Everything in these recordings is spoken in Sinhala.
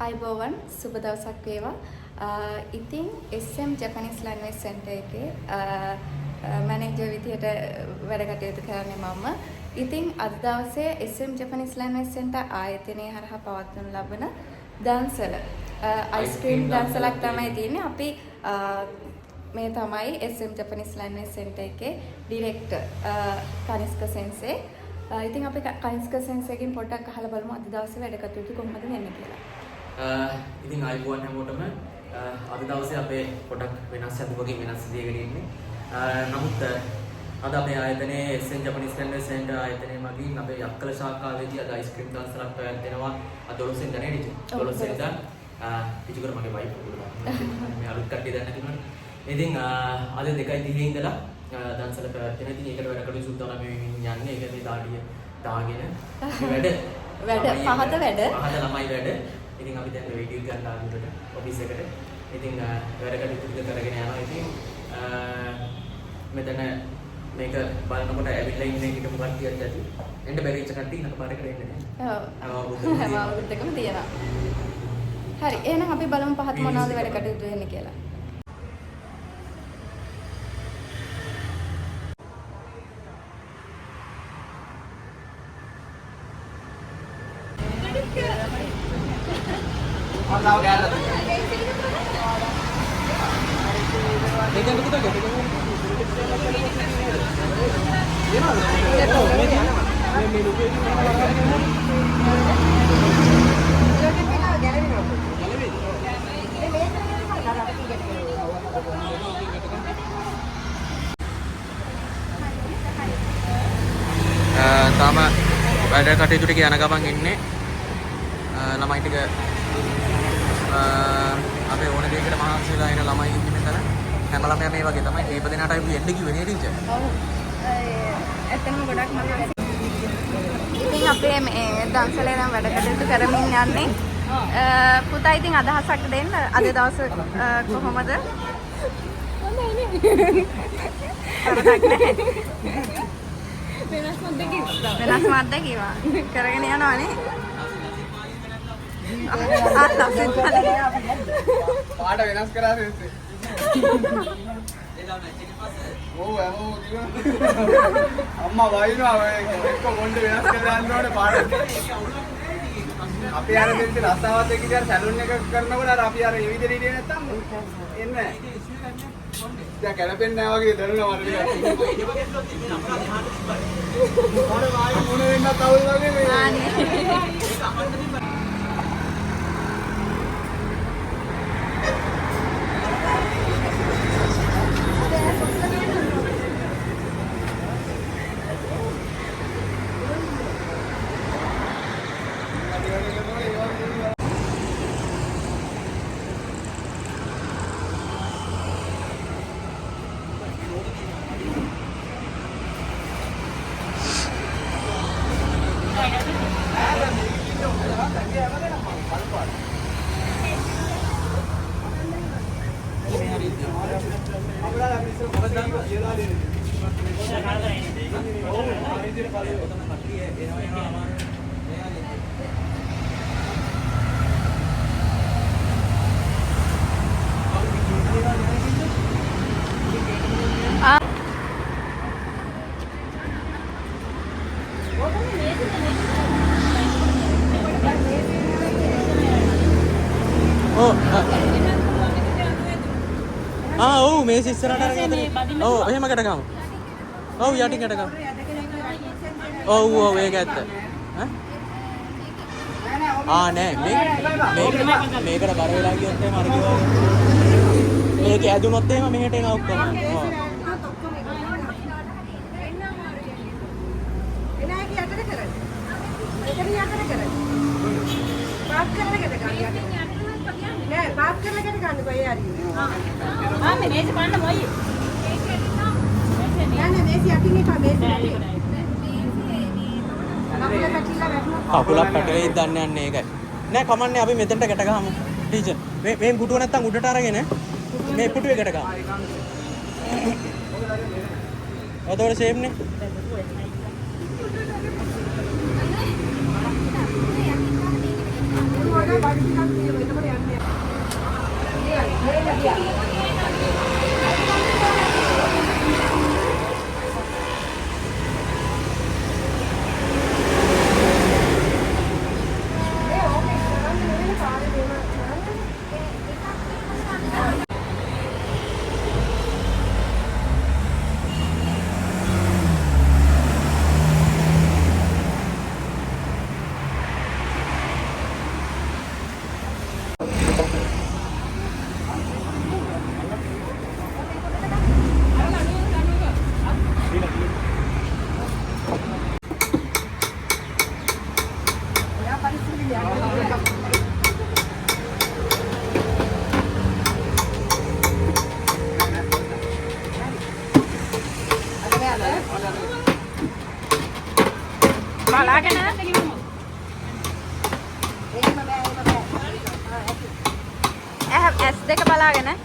අයිබෝවන් සුබ දවසක් වේවා. ඉතින් SM Japanese Language Center එකේ මැනේජර් විදියට වැඩ කටයුතු කරන්නේ මම. ඉතින් අද දවසේ SM Japanese Language Center ආයතනයේ හරහා පවත්වනු ලබන දන්සල අයිස්ක්‍රීම් දන්සලක් තමයි තියෙන්නේ. අපි මේ තමයි SM Japanese Language Center එකේ ඩිරෙක්ටර් කනිස්ක සෙන්සේ. ඉතින් අපි කනිස්ක සෙන්සේගෙන් පොඩ්ඩක් අහලා බලමු අද දවසේ වැඩ කටයුතු කොහොමද වෙන්නේ කියලා. ඉතින් ආයිබෝවන් හැමෝටම අද දවසේ අපේ පොඩක් වෙනස් අදුවකින් වෙනස් විදියකට ඉන්නේ. නමුත් අද අපේ ආයතනයේ SM Japanese Language Center ආයතනයේ මගින් අපේ යක්කල ශාඛාවේදී අද අයිස්ක්‍රීම් දන්සලක් පැවැත්වෙනවා. අද 12 වෙනිදා නේද? 12 වෙනිදා පිටුකර මගේ වයිෆ් පුදුමයි. මේ අලුත් කට්ටිය දැන් නැතිනවනේ. ඉතින් අද 2:30 ඉඳලා දන්සල පැවැත්වෙන. ඉතින් ඒකට වැඩ කටයුතු සුද්ධ වෙලා මේ යන්නේ. ඒක මේ දාඩිය දාගෙන මේ පහත වැඩ ළමයි වැඩ. ඉතින් අපි දැන් වීඩියෝ ගන්න ආවුකට ඔෆිස් එකට. ඉතින් වැඩ කටයුතු ටික කරගෙන යනවා. ඉතින් මෙතන මේක බලනකොට ඇවිල්ලා ඉන්නේ එක මොකක්ද කියන්නද ඇති. එන්න බැරි ඉච්ච කට්ටිය නක පාරකට එන්නේ නැහැ. ඔව්. හැම අවුරුද්දකම තියෙනවා. හරි. එහෙනම් අපි බලමු පහත් මොනවද වැඩ කටයුතු වෙන්නේ කියලා. තාම වැඩ කටයුතු ටික යන ගමන් ඉන්නේ ළමයි ටික අපේ ඕන දෙයකට මහන්සි වෙලා එන ළමයි ඉන්නේ මෙතන. හැම ළමයා මේ වගේ තමයි. දීප දෙනාට අපි එන්න කිව්වේ නේද ටීචර්? ඔව්. ඇත්තටම ගොඩක් මහන්සි. ඉතින් අපේ මේ දන්සලේ නම් වැඩ කටයුතු කරමින් යන්නේ. පුතා ඉතින් අදහසක් දෙන්න. අද දවස කොහොමද? හොඳයි නේ. වෙනස් මද්ද කිව්වා. කරගෙන යනවානේ. පාට වෙනස් කරා දෙන්නේ. ඔව් හැමෝම කිව්වා. අම්මා වයින්නවා එක්ක මොන්ඩ වෙනස් කරලා යන්න ඕනේ පාට. අපි අර දෙන්න රස්සාවත් එක්ක ඉතින් සැලුන් එක කරනකොට අර අපි අර ඒ විදිහට හිටියේ නැත්තම් එන්නේ නැහැ. දැන් ගැලපෙන්නේ නැහැ වගේ දැනුණා මට ටිකක්. මොන වෙන්නත් අවුල් වගේ මේ. ආනේ. ඔව් මේ ඉස්සරහට අරගෙන ඔව් එහෙම කඩගමු. ඔව් යටින් කඩගමු. ඔව් ඒක ඇත්ත. නෑ මේකට බර වෙලා ගියොත් එහෙම අර කිව්වා. මේක ඇදුනොත් එහෙම මෙහෙට එන ඔක්කොම. ඔව්. बात करने के गाने को यार हां मैं ऐसे पाना वही ना ना ऐसे आती नहीं पा ऐसे කකුලක් පැටලෙයි දන්නේ නැහැ ඒකයි. නෑ කමන්නේ අපි මෙතෙන්ට ගැට ගහමු. ටීචර් මේ පුටුව නැත්තම් උඩට අරගෙන මේ පුටුවේ ගැට ගහමු. ඔතකොට සේම් නේ. बाकी බලාගෙන S2 බලාගෙන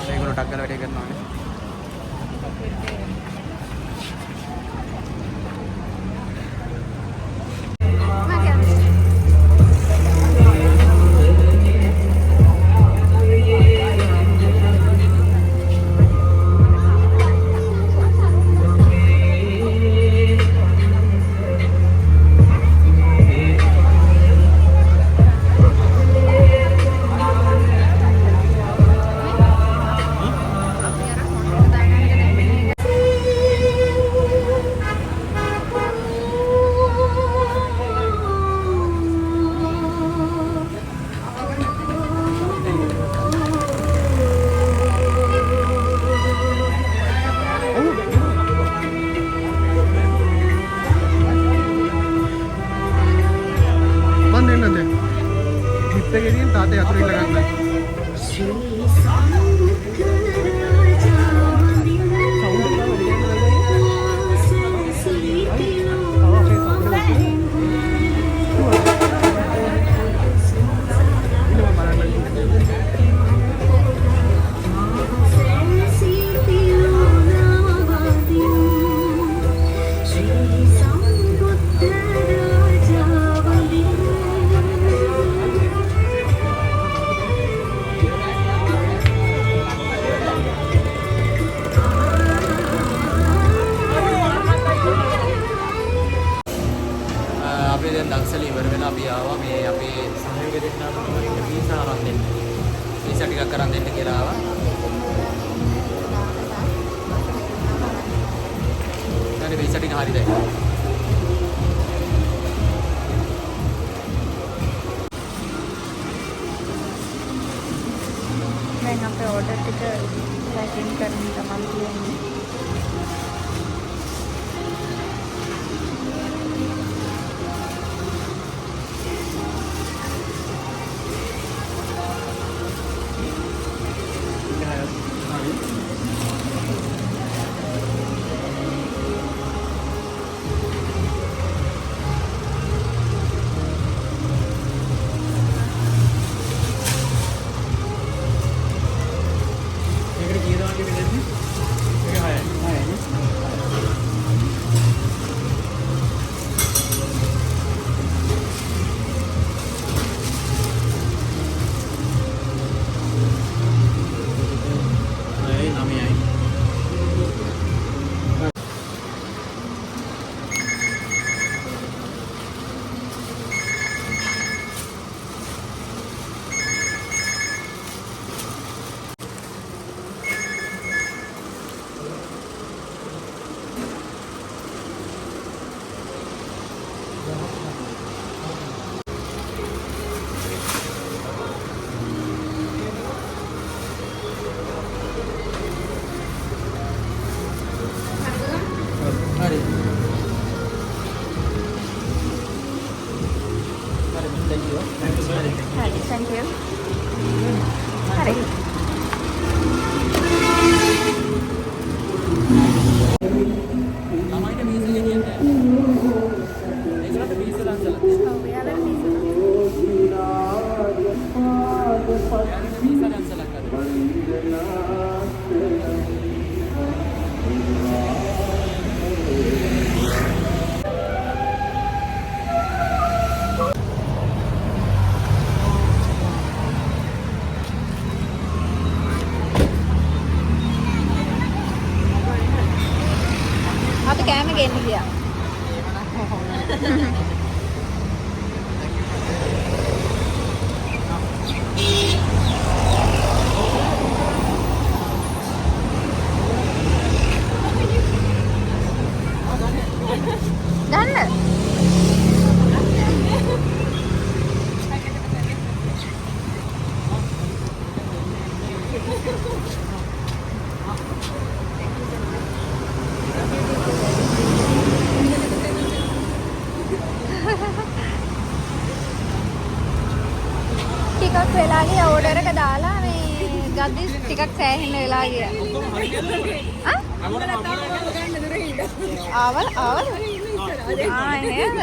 ඒගොල්ලෝ ටක් කරලා වැඩේ කරනවා නේ. තාතේ අතුරු ඉල්ල ගන්න. දක්ෂල ඉවර වෙලා අපි ආවා මේ අපේ සහයෝගය දෙන්න අපිට වීසා අරන් දෙන්න. වීසා ටිකක් අරන් දෙන්න කියලා ආවා. දැන් වීසා ටික හරියද? දැන් අපේ ඕඩර් ටික පැකින් කරන්න තමයි තියෙන්නේ. Thank you. Hari. ළමයිට වීසා ගෙනියන්න. ඒකට වීසා ලංසලා. ඔව් යාළුවා වීසා. යාළුවා වීසා ලංසලා කරා. අපි කෑම ගෙන්න ගියා. ගන්න. යද්දි ටිකක් සෑහෙන වෙලා ගියා. ආවල් නේද?